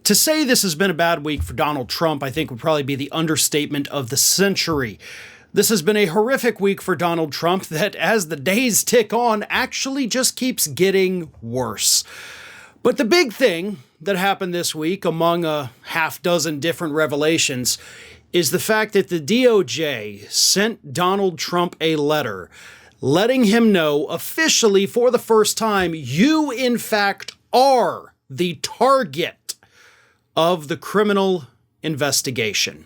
To say this has been a bad week for Donald Trump, I think would probably be the understatement of the century. This has been a horrific week for Donald Trump that, as the days tick on, actually just keeps getting worse. But the big thing that happened this week, among a half dozen different revelations, is the fact that the DOJ sent Donald Trump a letter letting him know officially for the first time, you in fact are the target of the criminal investigation.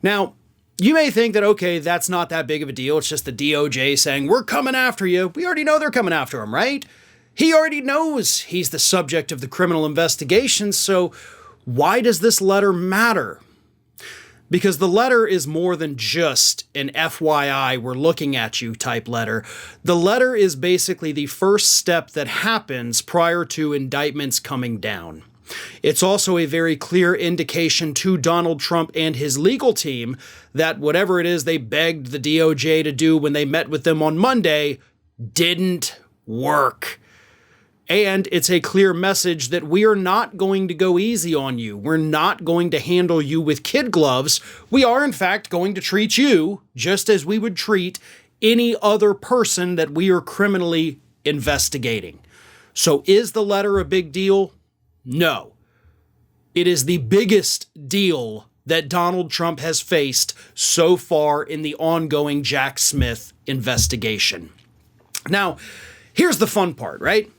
Now, you may think that, okay, that's not that big of a deal. It's just the DOJ saying, we're coming after you. We already know they're coming after him, right? He already knows he's the subject of the criminal investigation, so why does this letter matter? Because the letter is more than just an FYI, we're looking at you type letter. The letter is basically the first step that happens prior to indictments coming down. It's also a very clear indication to Donald Trump and his legal team that whatever it is they begged the DOJ to do when they met with them on Monday didn't work. And it's a clear message that we are not going to go easy on you. We're not going to handle you with kid gloves. We are, in fact, going to treat you just as we would treat any other person that we are criminally investigating. So is the letter a big deal? No. It is the biggest deal that Donald Trump has faced so far in the ongoing Jack Smith investigation. Now, here's the fun part, right?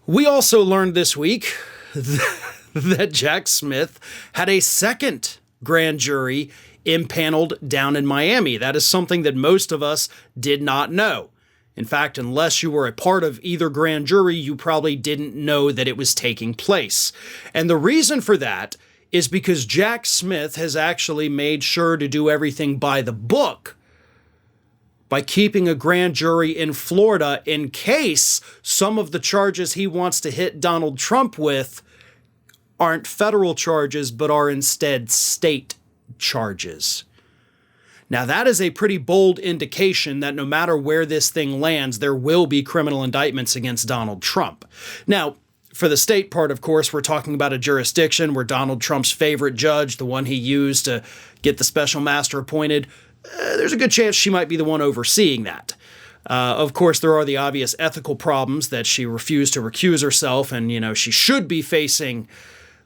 We also learned this week that Jack Smith had a second grand jury impaneled down in Miami. That is something that most of us did not know. In fact, unless you were a part of either grand jury, you probably didn't know that it was taking place. And the reason for that is because Jack Smith has actually made sure to do everything by the book by keeping a grand jury in Florida in case some of the charges he wants to hit Donald Trump with aren't federal charges, but are instead state charges. Now, that is a pretty bold indication that no matter where this thing lands, there will be criminal indictments against Donald Trump. Now, for the state part, of course, we're talking about a jurisdiction where Donald Trump's favorite judge, the one he used to get the special master appointed, there's a good chance she might be the one overseeing that. Of course, there are the obvious ethical problems that she refused to recuse herself, and, she should be facing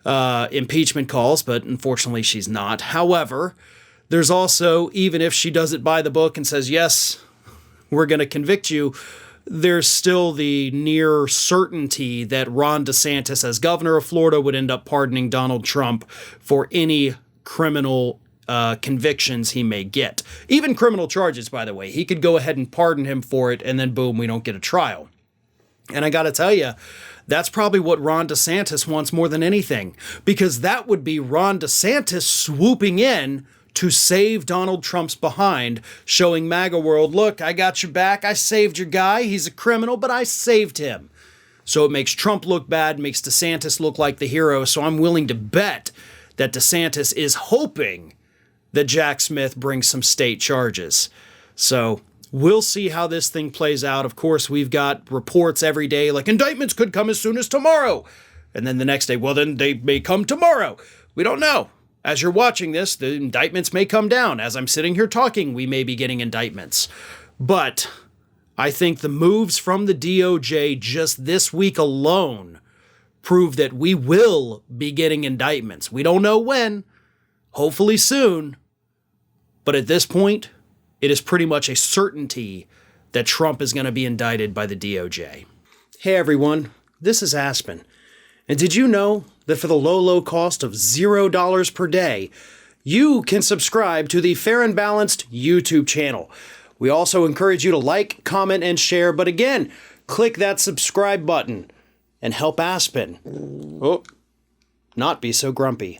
impeachment calls, but unfortunately she's not. However, there's also, even if she does it by the book and says, yes, we're going to convict you, there's still the near certainty that Ron DeSantis, as governor of Florida, would end up pardoning Donald Trump for any criminal convictions he may get. Even criminal charges, by the way. He could go ahead and pardon him for it, and then boom, we don't get a trial. And I got to tell you, that's probably what Ron DeSantis wants more than anything, because that would be Ron DeSantis swooping in to save Donald Trump's behind, showing MAGA world, look, I got your back, I saved your guy, he's a criminal, but I saved him. So it makes Trump look bad, makes DeSantis look like the hero, so I'm willing to bet that DeSantis is hoping that Jack Smith brings some state charges. So we'll see how this thing plays out. Of course, we've got reports every day like indictments could come as soon as tomorrow. And then the next day, well, then they may come tomorrow. We don't know. As you're watching this, the indictments may come down. As I'm sitting here talking, we may be getting indictments. But I think the moves from the DOJ just this week alone prove that we will be getting indictments. We don't know when, hopefully soon. But at this point, it is pretty much a certainty that Trump is going to be indicted by the DOJ. Hey everyone, this is Aspen. And did you know that for the low cost of $0 per day, you can subscribe to the Fair and Balanced YouTube channel? We also encourage you to like, comment, and share. But again, click that subscribe button and help Aspen not be so grumpy.